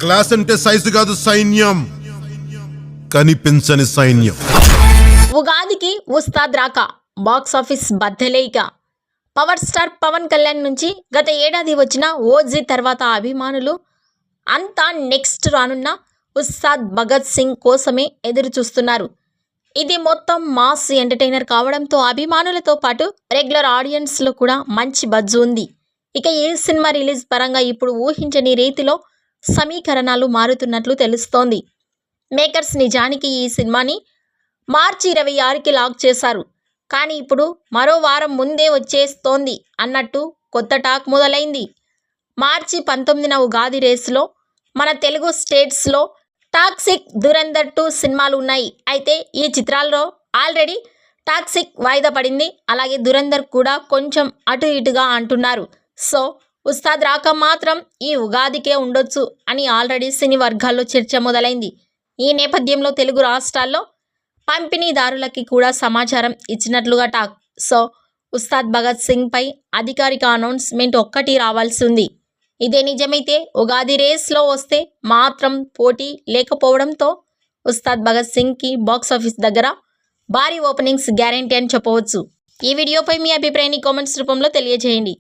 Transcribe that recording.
Class అంటే size కాదు సైన్యం, కనిపించని సైన్యం. ఉగాదికి ఉస్తాద్ రాక బాక్స్ ఆఫీస్ బద్దలేక. పవర్ స్టార్ పవన్ కళ్యాణ్ నుంచి గత ఏడాది వచ్చిన ఓజీ తర్వాత అభిమానులు అంతా నెక్స్ట్ రానున్న ఉస్తాద్ భగత్ సింగ్ కోసమే ఎదురు చూస్తున్నారు. ఇది మొత్తం మాస్ ఎంటర్టైనర్ కావడంతో అభిమానులతో పాటు రెగ్యులర్ ఆడియన్స్లో కూడా మంచి బజ్జు ఉంది. ఇక ఈ సినిమా రిలీజ్ పరంగా ఇప్పుడు ఊహించని రీతిలో సమీకరణాలు మారుతున్నట్లు తెలుస్తోంది. మేకర్స్ నిజానికి ఈ సినిమాని మార్చి 26కి లాక్ చేశారు. కానీ ఇప్పుడు మరో వారం ముందే వచ్చేస్తోంది అన్నట్టు కొత్త టాక్ మొదలైంది. మార్చి 19న ఉగాది రేసులో మన తెలుగు స్టేట్స్లో టాక్సిక్, దురంధర్ 2 సినిమాలు ఉన్నాయి. అయితే ఈ చిత్రాల్లో ఆల్రెడీ టాక్సిక్ వాయిదా పడింది. అలాగే దురంధర్ కూడా కొంచెం అటు ఇటుగా అంటున్నారు. సో ఉస్తాద్ రాక మాత్రం ఈ ఉగాదికే ఉండొచ్చు అని ఆల్రెడీ సినీ వర్గాల్లో చర్చ మొదలైంది. ఈ నేపథ్యంలో తెలుగు రాష్ట్రాల్లో పంపిణీదారులకి కూడా సమాచారం ఇచ్చినట్లుగా టాక్. సో ఉస్తాద్ భగత్ సింగ్ పై అధికారిక అనౌన్స్మెంట్ ఒక్కటి రావాల్సి ఉంది. ఇదే నిజమైతే ఉగాది రేస్లో వస్తే మాత్రం పోటీ లేకపోవడంతో ఉస్తాద్ భగత్ సింగ్కి బాక్సాఫీస్ దగ్గర భారీ ఓపెనింగ్స్ గ్యారెంటీ అని చెప్పవచ్చు. ఈ వీడియోపై మీ అభిప్రాయాన్ని కామెంట్స్ రూపంలో తెలియజేయండి.